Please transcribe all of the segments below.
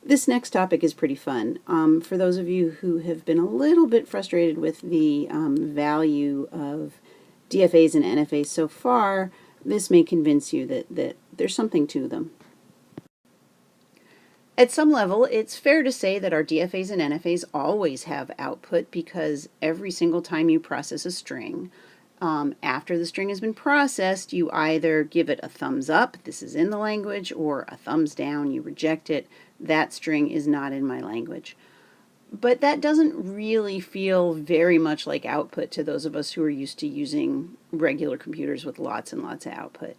This next topic is pretty fun. For those of you who have been a little bit frustrated with the value of DFAs and NFAs so far, this may convince you that there's something to them. At some level, it's fair to say that our DFAs and NFAs always have output because every single time you process a string, after the string has been processed, you either give it a thumbs up, this is in the language, or a thumbs down, you reject it, that string is not in my language. But that doesn't really feel very much like output to those of us who are used to using regular computers with lots and lots of output.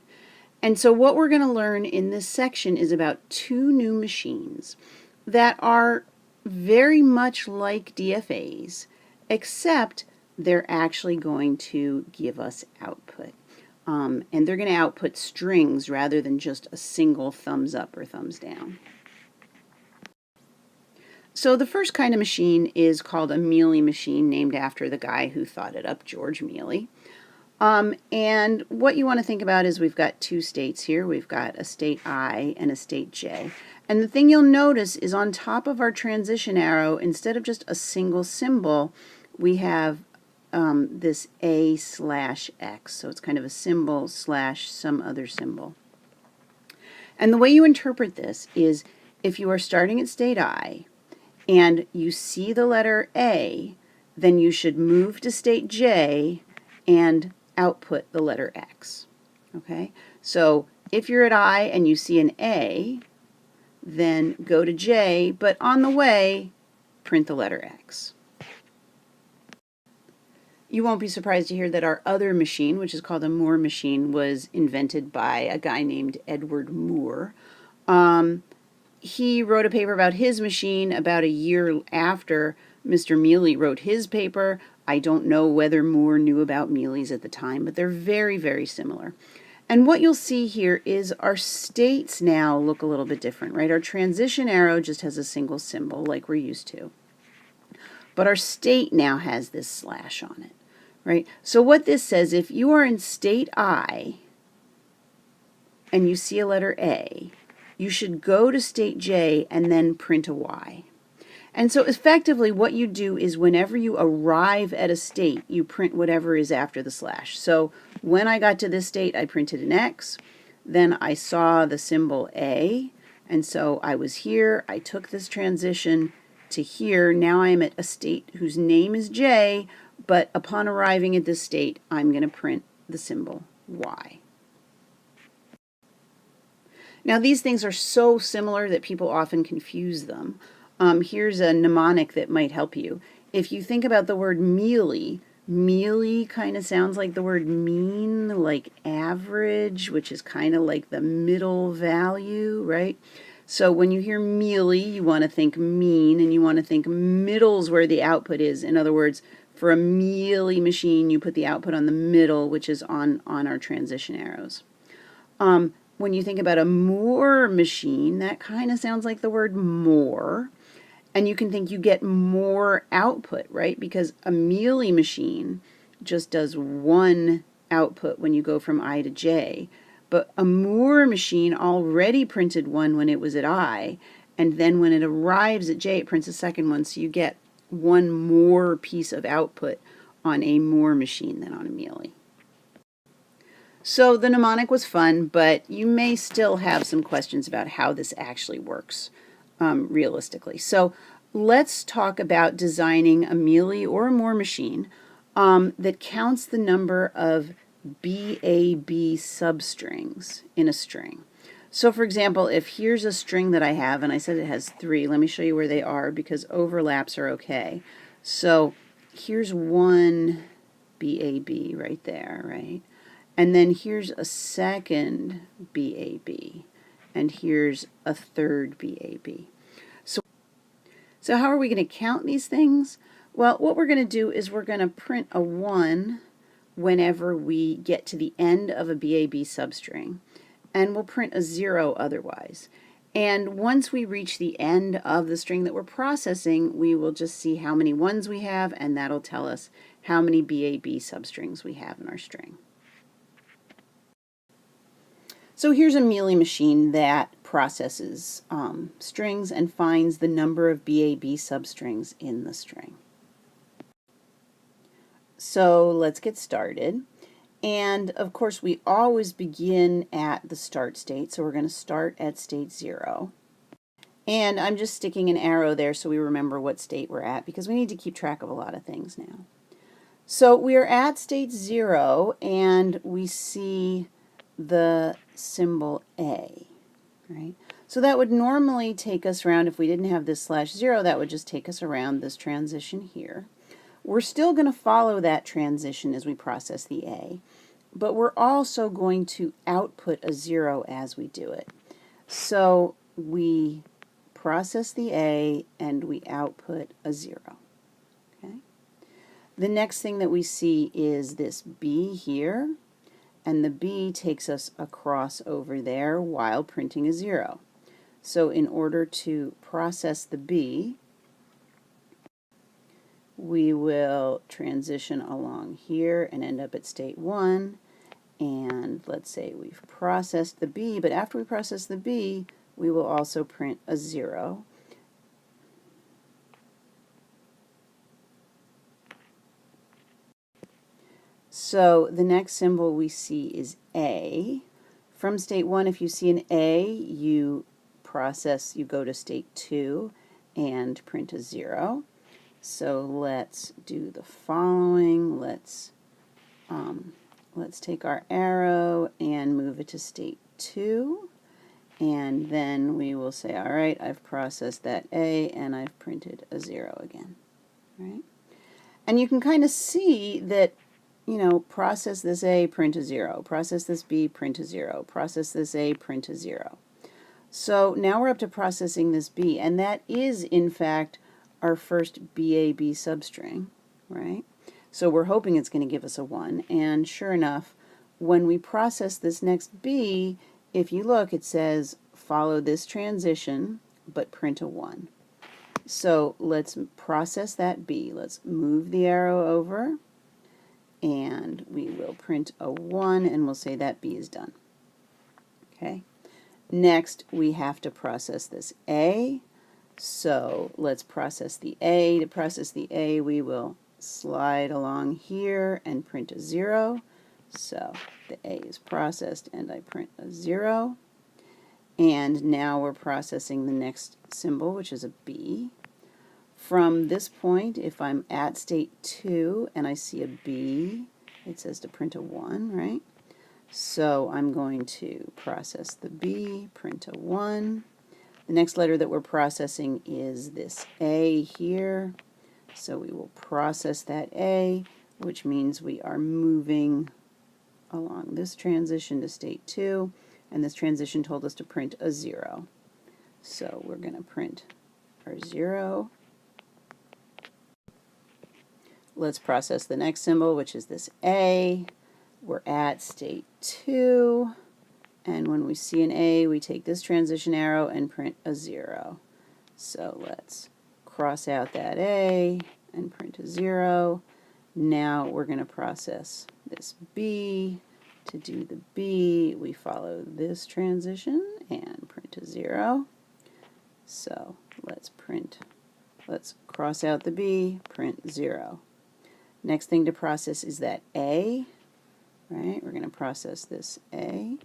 And so what we're going to learn in this section is about two new machines that are very much like DFAs, except they're actually going to give us output. And they're going to output strings rather than just a single thumbs up or thumbs down. So the first kind of machine is called a Mealy machine, named after the guy who thought it up, George Mealy. And what you want to think about is we've got two states here. We've got a state I and a state J. And the thing you'll notice is on top of our transition arrow, instead of just a single symbol, we have this A/X. So it's kind of a symbol slash some other symbol. And the way you interpret this is if you are starting at state I and you see the letter A, then you should move to state J and output the letter X. Okay? So if you're at I and you see an A, then go to J, but on the way, print the letter X. You won't be surprised to hear that our other machine, which is called a Moore machine, was invented by a guy named Edward Moore. He wrote a paper about his machine about a year after Mr. Mealy wrote his paper. I don't know whether Moore knew about Mealy's at the time, but they're very, very similar. And what you'll see here is our states now look a little bit different, right? Our transition arrow just has a single symbol like we're used to. But our state now has this slash on it, right? So what this says, if you are in state I and you see a letter A, you should go to state J and then print a Y. And so effectively what you do is whenever you arrive at a state, you print whatever is after the slash. So when I got to this state, I printed an X, then I saw the symbol A, and so I was here, I took this transition to here, now I'm at a state whose name is J, but upon arriving at this state, I'm going to print the symbol Y. Now these things are so similar that people often confuse them. Here's a mnemonic that might help you. If you think about the word mealy, mealy kind of sounds like the word mean, like average, which is kind of like the middle value, right? So when you hear mealy, you want to think mean, and you want to think middle's where the output is. In other words, for a Mealy machine, you put the output on the middle, which is on our transition arrows. When you think about a Moore machine, that kind of sounds like the word more. And you can think you get more output, right? Because a Mealy machine just does one output when you go from I to J. But a Moore machine already printed one when it was at I. And then when it arrives at J, it prints a second one. So you get one more piece of output on a Moore machine than on a Mealy. So the mnemonic was fun, but you may still have some questions about how this actually works realistically. So let's talk about designing a Mealy or a Moore machine that counts the number of BAB substrings in a string. So for example, if here's a string that I have, and I said it has 3, let me show you where they are because overlaps are okay. So here's one BAB right there, right? And then here's a second BAB, and here's a third BAB. So how are we going to count these things? Well, what we're going to do is we're going to print a 1 whenever we get to the end of a BAB substring, and we'll print a 0 otherwise. And once we reach the end of the string that we're processing, we will just see how many 1s we have, and that'll tell us how many BAB substrings we have in our string. So here's a Mealy machine that processes strings and finds the number of BAB substrings in the string. So let's get started. And of course we always begin at the start state, so we're going to start at state 0. And I'm just sticking an arrow there so we remember what state we're at, because we need to keep track of a lot of things now. So we're at state 0 and we see the symbol A, right? So that would normally take us around, if we didn't have this /0, that would just take us around this transition here. We're still going to follow that transition as we process the A, but we're also going to output a 0 as we do it. So we process the A and we output a 0. Okay? The next thing that we see is this B here, and the B takes us across over there while printing a 0. So in order to process the B, we will transition along here and end up at state 1, and let's say we've processed the B, but after we process the B, we will also print a 0. So the next symbol we see is A. From state 1, if you see an A, you go to state 2 and print a 0. So let's do the following. Let's take our arrow and move it to state 2. And then we will say, all right, I've processed that A and I've printed a 0 again. Right? And you can kind of see that, you know, process this A, print a 0. Process this B, print a 0. Process this A, print a 0. So now we're up to processing this B, and that is, in fact, our first BAB substring, right? So we're hoping it's going to give us a 1, and sure enough, when we process this next B, if you look, it says follow this transition, but print a 1. So let's process that B. Let's move the arrow over, and we will print a 1, and we'll say that B is done. Okay. Next, we have to process this A. So let's process the A. To process the A, we will slide along here and print a 0. So the A is processed and I print a 0. And now we're processing the next symbol, which is a B. From this point, if I'm at state 2 and I see a B, it says to print a 1, right? So I'm going to process the B, print a 1. The next letter that we're processing is this A here. So we will process that A, which means we are moving along this transition to state 2, and this transition told us to print a 0. So we're going to print our 0. Let's process the next symbol, which is this A. We're at state 2, and when we see an A, we take this transition arrow and print a 0. So let's cross out that A and print a 0. Now we're going to process this B. To do the B, we follow this transition and print a 0. So let's cross out the B, print 0. Next thing to process is that A, right? We're going to process this A,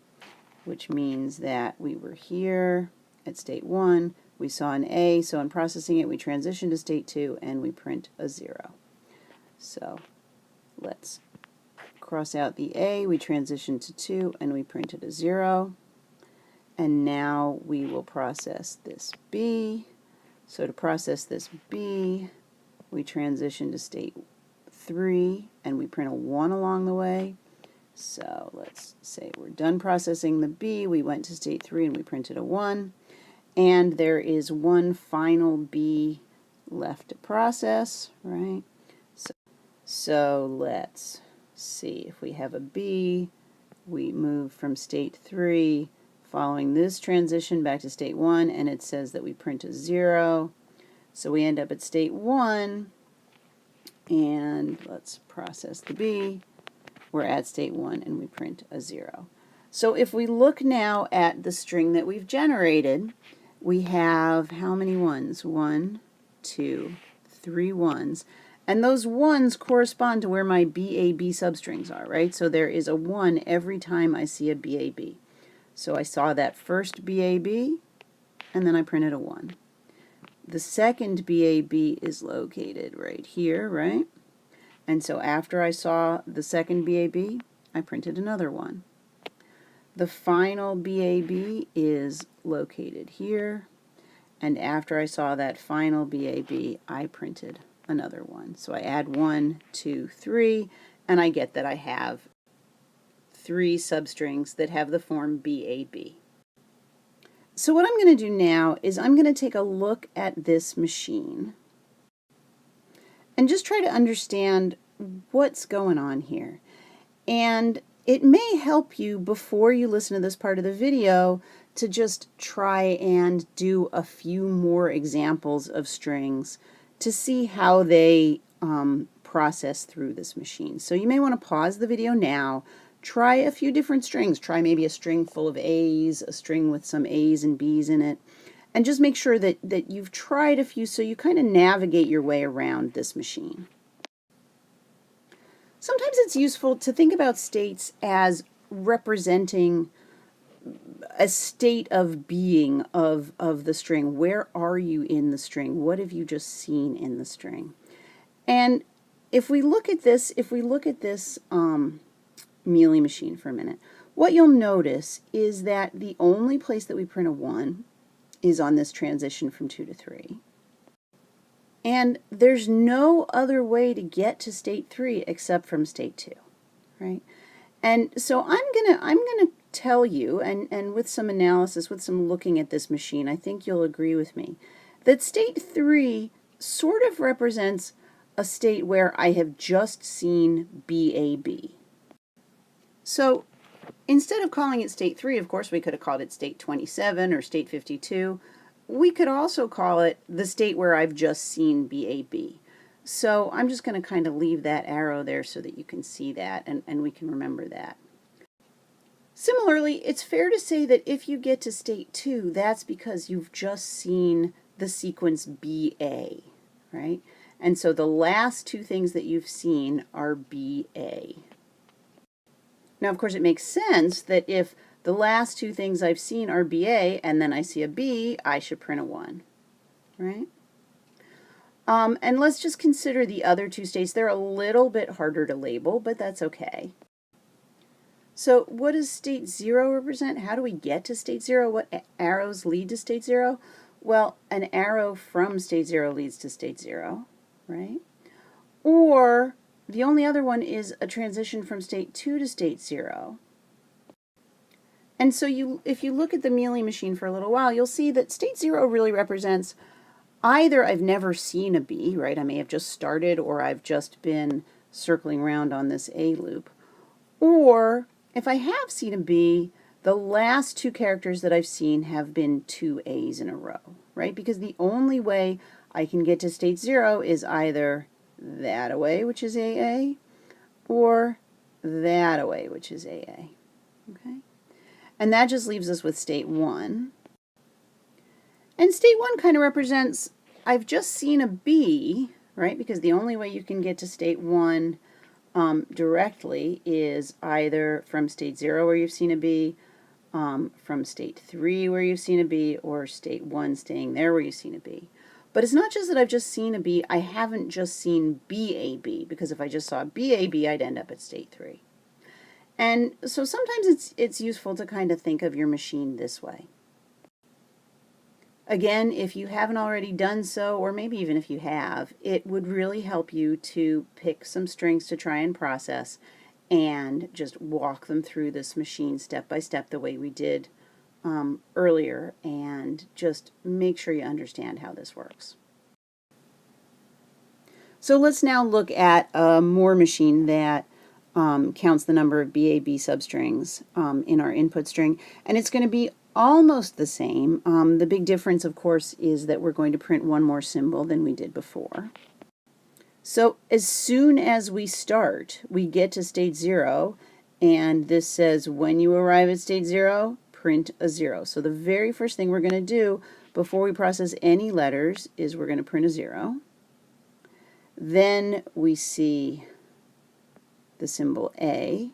which means that we were here at state 1, we saw an A, so in processing it we transition to state 2 and we print a 0. So let's cross out the A, we transition to 2 and we printed a 0. And now we will process this B. So to process this B, we transition to state 3 and we print a 1 along the way. So let's say we're done processing the B, we went to state 3 and we printed a 1. And there is one final B left to process, right? So let's see if we have a B. We move from state 3 following this transition back to state 1, and it says that we print a 0. So we end up at state 1, and let's process the B. We're at state 1 and we print a 0. So if we look now at the string that we've generated, we have how many ones? 1, 2, 3 ones. And those ones correspond to where my BAB substrings are, right? So there is a 1 every time I see a BAB. So I saw that first BAB, and then I printed a 1. The second BAB is located right here, right? And so after I saw the second BAB, I printed another 1. The final BAB is located here, and after I saw that final BAB, I printed another 1. So I add 1, 2, 3, and I get that I have 3 substrings that have the form BAB. So what I'm going to do now is I'm going to take a look at this machine and just try to understand what's going on here. And it may help you, before you listen to this part of the video, to just try and do a few more examples of strings to see how they process through this machine. So you may want to pause the video now, try a few different strings. Try maybe a string full of A's, a string with some A's and B's in it, and just make sure that you've tried a few so you kind of navigate your way around this machine. Sometimes it's useful to think about states as representing a state of being of the string. Where are you in the string? What have you just seen in the string? And if we look at this, Mealy machine for a minute, what you'll notice is that the only place that we print a 1 is on this transition from 2 to 3. And there's no other way to get to state 3 except from state 2, right? And so I'm gonna tell you, and with some analysis, with some looking at this machine, I think you'll agree with me, that state 3 sort of represents a state where I have just seen BAB. So instead of calling it state 3, of course, we could have called it state 27 or state 52. We could also call it the state where I've just seen BAB. So I'm just going to kind of leave that arrow there so that you can see that and we can remember that. Similarly, it's fair to say that if you get to state 2, that's because you've just seen the sequence BA, right? And so the last 2 things that you've seen are BA. Now, of course, it makes sense that if the last 2 things I've seen are BA and then I see a B, I should print a 1, right? And let's just consider the other 2 states. They're a little bit harder to label, but that's okay. So what does state 0 represent? How do we get to state 0? What arrows lead to state 0? Well, an arrow from state 0 leads to state 0, right? Or the only other one is a transition from state 2 to state 0. And so if you look at the Mealy machine for a little while, you'll see that state 0 really represents either I've never seen a B, right? I may have just started, or I've just been circling around on this A loop. Or if I have seen a B, the last 2 characters that I've seen have been 2 A's in a row, right? Because the only way I can get to state 0 is either that away, which is AA, or that away, which is AA, okay? And that just leaves us with state 1. And state 1 kind of represents, I've just seen a B, right? Because the only way you can get to state 1 directly is either from state 0 where you've seen a B, from state 3 where you've seen a B, or state 1 staying there where you've seen a B. But it's not just that I've just seen a B, I haven't just seen BAB, because if I just saw BAB, I'd end up at state 3. And so sometimes it's useful to kind of think of your machine this way. Again, if you haven't already done so, or maybe even if you have, it would really help you to pick some strings to try and process and just walk them through this machine step by step the way we did earlier, and just make sure you understand how this works. So let's now look at a more machine that counts the number of BAB substrings in our input string, and it's going to be almost the same. The big difference, of course, is that we're going to print one more symbol than we did before. So as soon as we start, we get to state 0, and this says when you arrive at state 0, print a 0. So the very first thing we're going to do before we process any letters is we're going to print a 0. Then we see the symbol A.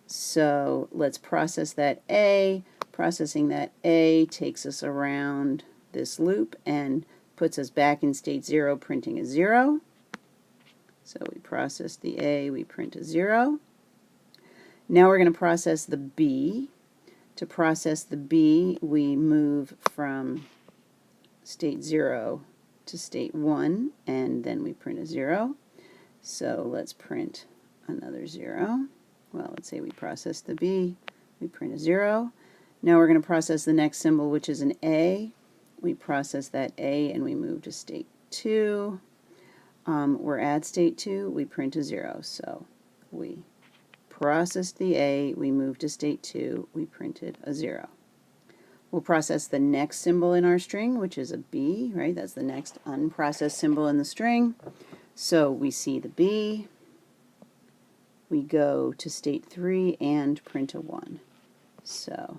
So let's process that A. Processing that A takes us around this loop and puts us back in state 0, printing a 0. So we process the A, we print a 0. Now we're going to process the B. To process the B, we move from state 0 to state 1, and then we print a 0. So let's print another 0. Well, let's say we process the B, we print a 0. Now we're going to process the next symbol, which is an A. We process that A and we move to state 2. We're at state 2, we print a 0. So we processed the A, we moved to state 2, we printed a 0. We'll process the next symbol in our string, which is a B, right? That's the next unprocessed symbol in the string. So we see the B, we go to state 3 and print a 1. So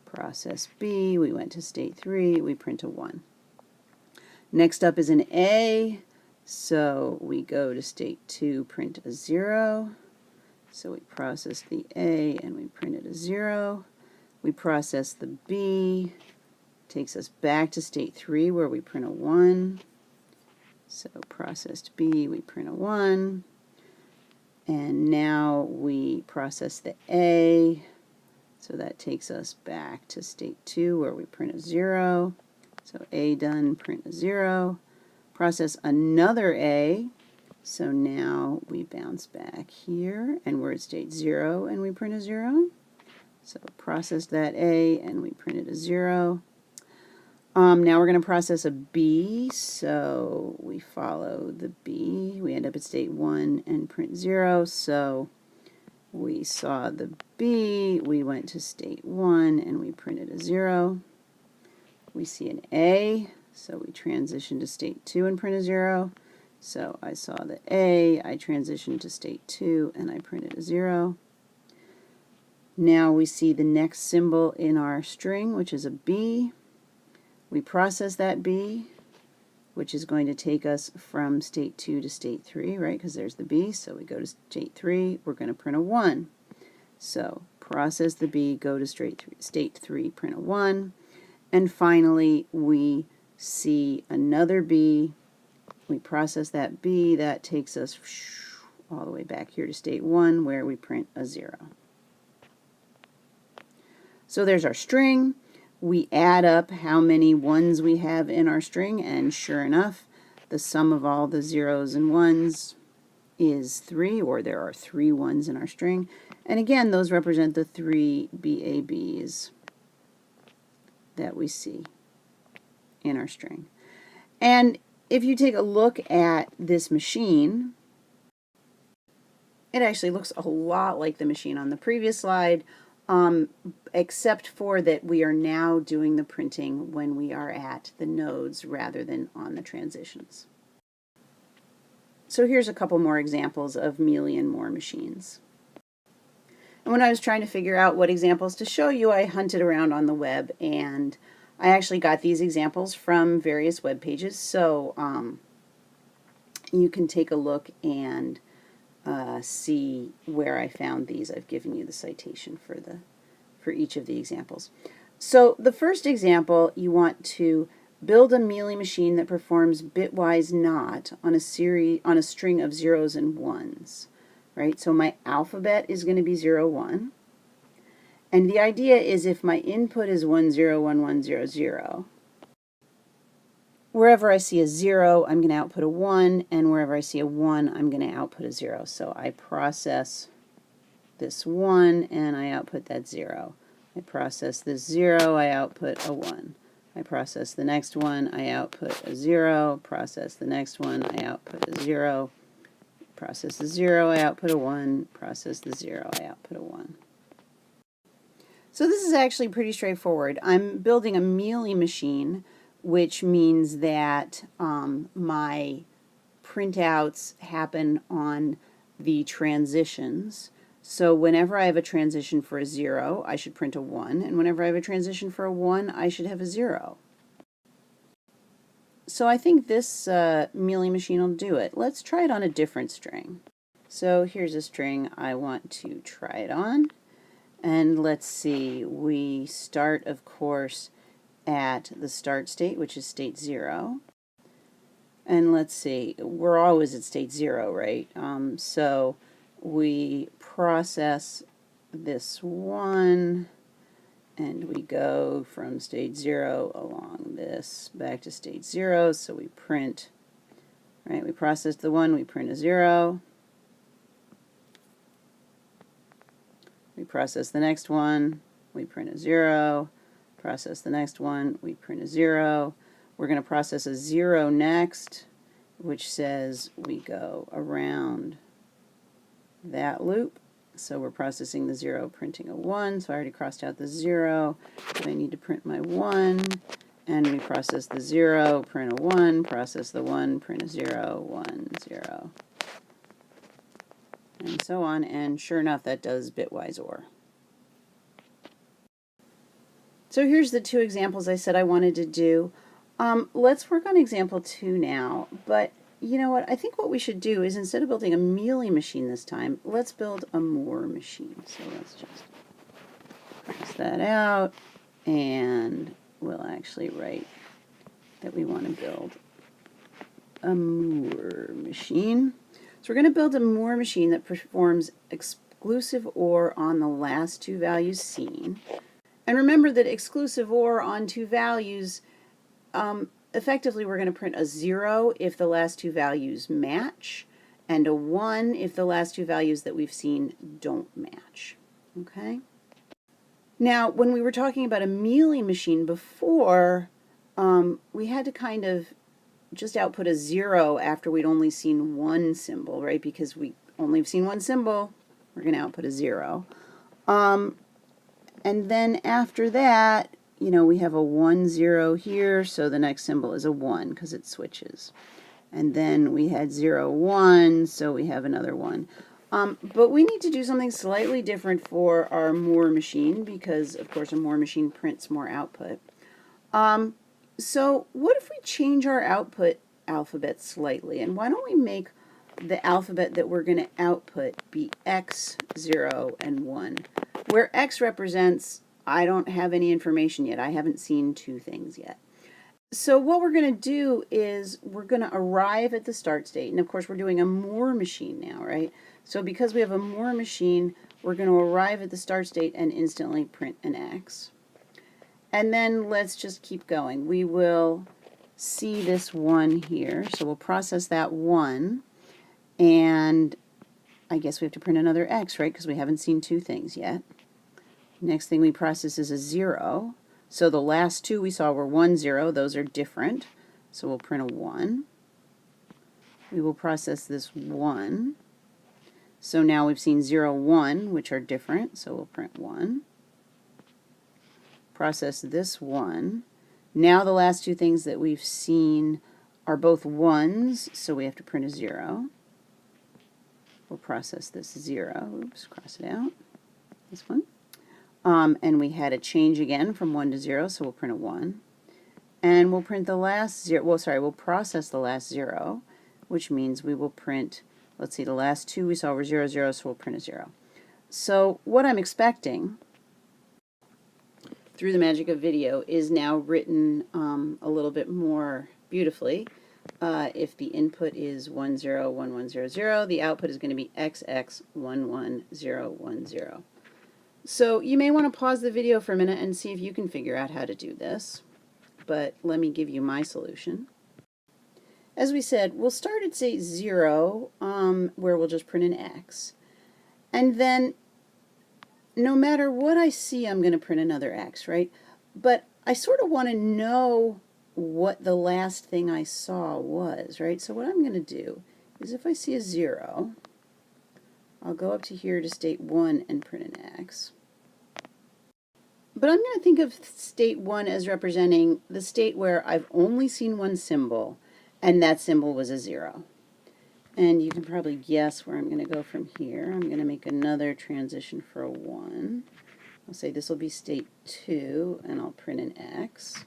process B, we went to state 3, we print a 1. Next up is an A, so we go to state 2, print a 0. So we process the A and we printed a 0. We process the B, takes us back to state 3 where we print a 1. So processed B, we print a 1. And now we process the A, so that takes us back to state 2 where we print a 0. So A done, print a 0. Process another A, so now we bounce back here and we're at state 0 and we print a 0. So process that A and we printed a 0. Now we're going to process a B, so we follow the B. We end up at state 1 and print 0. So we saw the B, we went to state 1 and we printed a 0. We see an A, so we transition to state 2 and print a 0. So I saw the A, I transitioned to state 2 and I printed a 0. Now we see the next symbol in our string, which is a B. We process that B, which is going to take us from state 2 to state 3, right? Because there's the B, so we go to state 3, we're going to print a 1. So process the B, go to state 3, print a 1. And finally, we see another B. We process that B, that takes us all the way back here to state 1, where we print a 0. So there's our string. We add up how many 1s we have in our string, and sure enough, the sum of all the 0s and 1s is 3, or there are 3 1s in our string. And again, those represent the 3 BABs that we see in our string. And if you take a look at this machine, it actually looks a lot like the machine on the previous slide, except for that we are now doing the printing when we are at the nodes rather than on the transitions. So here's a couple more examples of Mealy and More machines. And when I was trying to figure out what examples to show you, I hunted around on the web, and I actually got these examples from various web pages, so you can take a look and see where I found these. I've given you the citation for each of the examples. So the first example, you want to build a Mealy machine that performs bitwise not on a string of 0s and 1s. Right? So my alphabet is going to be 0, 1. And the idea is if my input is 1, 0, 1, 1, 0, 0, wherever I see a 0, I'm going to output a 1, and wherever I see a 1, I'm going to output a 0. So I process this 1, and I output that 0. I process this 0, I output a 1. I process the next one, I output a 0. Process the next one, I output a 0. Process the 0, I output a 1. Process the 0, I output a 1. So this is actually pretty straightforward. I'm building a Mealy machine, which means that my printouts happen on the transitions. So whenever I have a transition for a 0, I should print a 1, and whenever I have a transition for a 1, I should have a 0. So I think this Mealy Machine will do it. Let's try it on a different string. So here's a string I want to try it on. And let's see, we start, of course, at the start state, which is state 0. And let's see, we're always at state 0, right? So we process this 1, and we go from state 0 along this back to state 0, so we print, right, we process the 1, we print a 0. We process the next one, we print a 0. Process the next one, we print a 0. We're going to process a 0 next, which says we go around that loop. So we're processing the 0, printing a 1. So I already crossed out the 0. So I need to print my 1. And we process the 0, print a 1, process the 1, print a 0, 1, 0. And so on, and sure enough, that does bitwise OR. So here's the 2 examples I said I wanted to do. Let's work on example 2 now, but you know what, I think what we should do is, instead of building a Mealy machine this time, let's build a Moore machine. So let's just cross that out, and we'll actually write that we want to build a Moore machine. So we're going to build a Moore machine that performs exclusive OR on the last 2 values seen. And remember that exclusive OR on 2 values, effectively we're going to print a 0 if the last 2 values match, and a 1 if the last 2 values that we've seen don't match. Okay? Now, when we were talking about a Mealy machine before, we had to kind of just output a 0 after we'd only seen 1 symbol, right? Because we only have seen 1 symbol, we're going to output a 0. And then after that, you know, we have a 1, 0 here, so the next symbol is a 1 because it switches. And then we had 0, 1, so we have another 1. But we need to do something slightly different for our Moore machine because, of course, a Moore machine prints more output. So what if we change our output alphabet slightly? And why don't we make the alphabet that we're going to output be X, 0, and 1, where X represents, I don't have any information yet. I haven't seen 2 things yet. So what we're going to do is we're going to arrive at the start state. And of course, we're doing a Moore machine now, right? So because we have a Moore machine, we're going to arrive at the start state and instantly print an X. And then let's just keep going. We will see this 1 here. So we'll process that 1. And I guess we have to print another X, right? Because we haven't seen 2 things yet. Next thing we process is a 0. So the last 2 we saw were 1, 0. Those are different. So we'll print a 1. We will process this 1. So now we've seen 0, 1, which are different. So we'll print 1. Process this 1. Now the last 2 things that we've seen are both 1s, so we have to print a 0. We'll process this 0. Oops, cross it out. This one. And we had a change again from 1 to 0, so we'll print a 1. And we'll print the last 0, we'll process the last 0, which means we will print, let's see, the last 2 we saw were 0, 0, so we'll print a 0. So what I'm expecting through the magic of video is now written a little bit more beautifully. If the input is 1, 0, 1, 1, 0, 0, the output is going to be XX 1, 1, 0, 1, 0. So you may want to pause the video for a minute and see if you can figure out how to do this. But let me give you my solution. As we said, we'll start at say 0, where we'll just print an X. And then no matter what I see, I'm going to print another X, right? But I sort of want to know what the last thing I saw was, right? So what I'm going to do is if I see a 0, I'll go up to here to state 1 and print an X. But I'm going to think of state 1 as representing the state where I've only seen 1 symbol, and that symbol was a 0. And you can probably guess where I'm going to go from here. I'm going to make another transition for a 1. I'll say this will be state 2, and I'll print an X.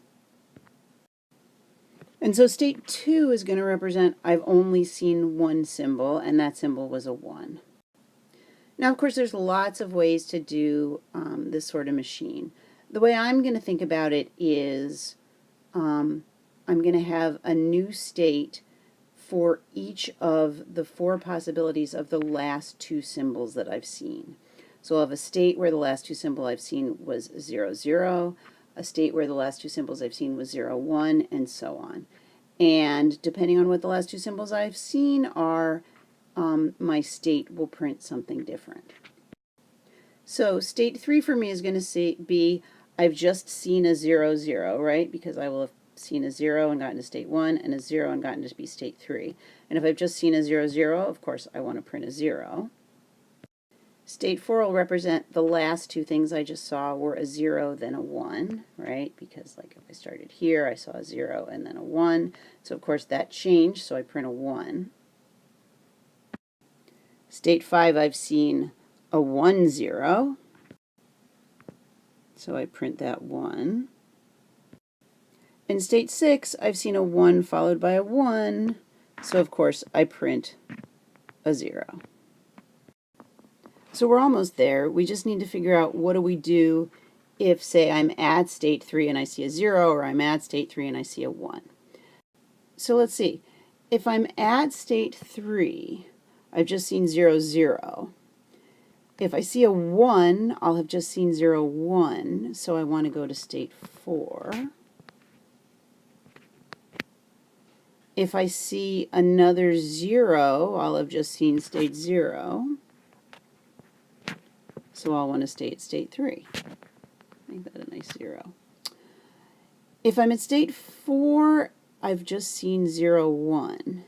And so state 2 is going to represent I've only seen one symbol, and that symbol was a 1. Now, of course, there's lots of ways to do this sort of machine. The way I'm going to think about it is I'm going to have a new state for each of the 4 possibilities of the last 2 symbols that I've seen. So I'll have a state where the last 2 symbols I've seen was 0, 0, a state where the last 2 symbols I've seen was 0, 1, and so on. And depending on what the last 2 symbols I've seen are, my state will print something different. So state 3 for me is going to be I've just seen a 0, 0, right? Because I will have seen a 0 and gotten to state 1, and a 0 and gotten to be state 3. And if I've just seen a 0, 0, of course I want to print a 0. State 4 will represent the last 2 things I just saw were a 0, then a 1, right? Because like if I started here, I saw a 0 and then a 1. So of course that changed, so I print a 1. State 5, I've seen a 1, 0. So I print that 1. In state 6, I've seen a 1 followed by a 1. So of course I print a 0. So we're almost there. We just need to figure out what do we do if, say, I'm at state 3 and I see a 0, or I'm at state 3 and I see a 1. So let's see. If I'm at state 3, I've just seen 0, 0. If I see a 1, I'll have just seen 0, 1, so I want to go to state 4. If I see another 0, I'll have just seen state 0. So I'll want to stay at state 3. Make that a nice 0. If I'm at state 4, I've just seen 0, 1.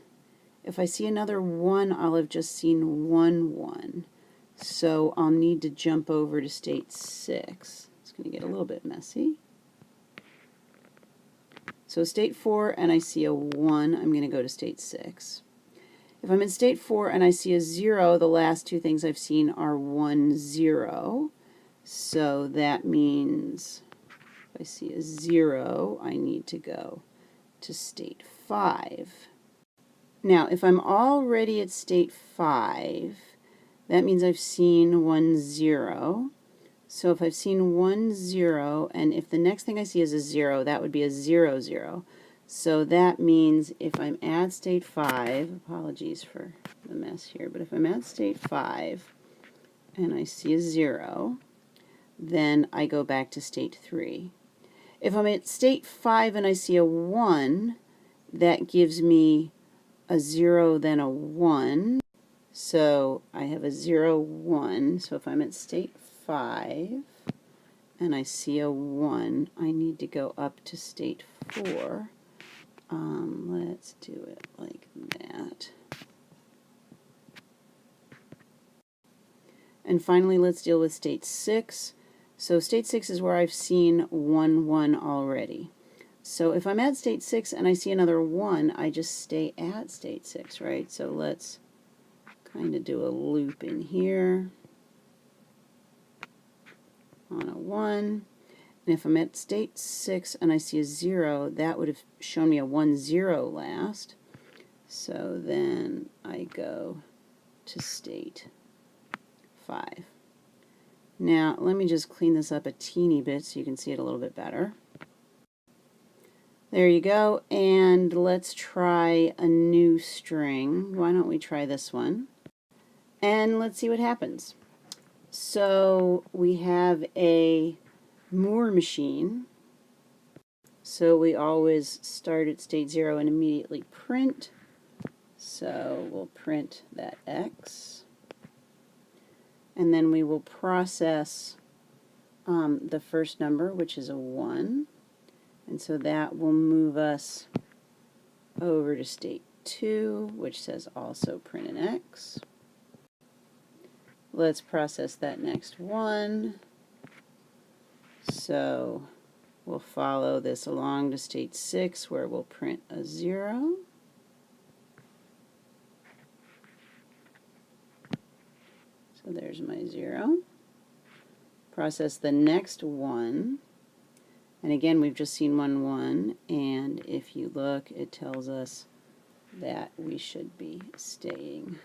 If I see another 1, I'll have just seen 1, 1. So I'll need to jump over to state 6. It's going to get a little bit messy. So state 4 and I see a 1, I'm going to go to state 6. If I'm in state 4 and I see a 0, the last 2 things I've seen are 1, 0. So that means if I see a 0, I need to go to state 5. Now, if I'm already at state 5, that means I've seen 1, 0. So if I've seen 1, 0, and if the next thing I see is a 0, that would be a 0, 0. So that means if I'm at state 5, apologies for the mess here, but if I'm at state 5 and I see a 0, then I go back to state 3. If I'm at state 5 and I see a 1, that gives me a 0, then a 1. So I have a 0, 1. So if I'm at state 5 and I see a 1, I need to go up to state 4. Let's do it like that. And finally, let's deal with state 6. So state 6 is where I've seen 1, 1 already. So if I'm at state 6 and I see another 1, I just stay at state 6, right? So let's kind of do a loop in here on a 1. And if I'm at state 6 and I see a 0, that would have shown me a 1, 0 last. So then I go to state 5. Now, let me just clean this up a teeny bit so you can see it a little bit better. There you go, and let's try a new string. Why don't we try this one? And let's see what happens. So we have a Moore machine. So we always start at state 0 and immediately print. So we'll print that X. And then we will process the first number, which is a 1. And so that will move us over to state 2, which says also print an X. Let's process that next one. So we'll follow this along to state 6, where we'll print a 0. So there's my 0. Process the next 1. And again, we've just seen 1, 1. And if you look, it tells us that we should be staying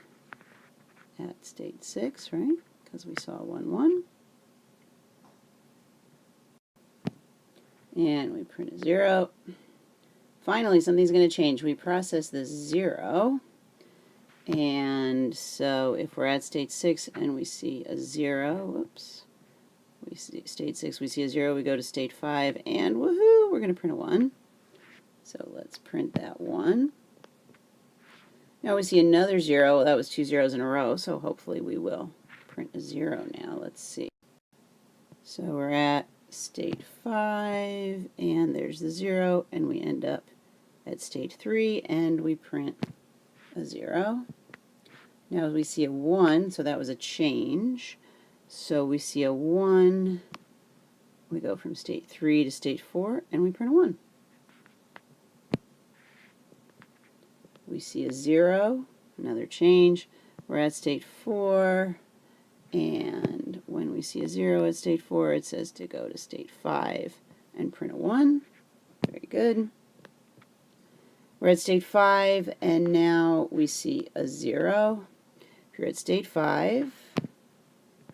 at state 6, right? Because we saw 1, 1. And we print a 0. Finally, something's going to change. We process the 0. And so if we're at state 6 and we see a 0, whoops, we see state 6, we see a 0, we go to state 5, and woohoo, we're going to print a 1. So let's print that 1. Now we see another 0. That was 2 zeros in a row, so hopefully we will print a 0 now. Let's see. So we're at state 5, and there's the 0, and we end up at state 3, and we print a 0. Now we see a 1, so that was a change. So we see a 1, we go from state 3 to state 4, and we print a 1. We see a 0, another change. We're at state 4, and when we see a 0 at state 4, it says to go to state 5 and print a 1. Very good. We're at state 5, and now we see a 0. If you're at state 5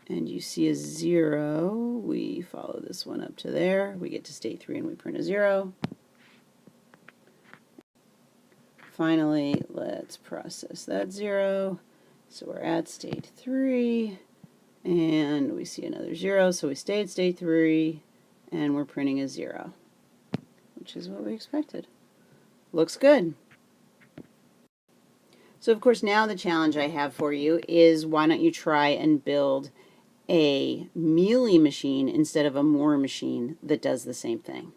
and you see a 0, we follow this one up to there. We get to state 3 and we print a 0. Finally, let's process that 0. So we're at state 3, and we see another 0, so we stay at state 3, and we're printing a 0, which is what we expected. Looks good. So of course now the challenge I have for you is, why don't you try and build a Mealy machine instead of a Moore machine that does the same thing.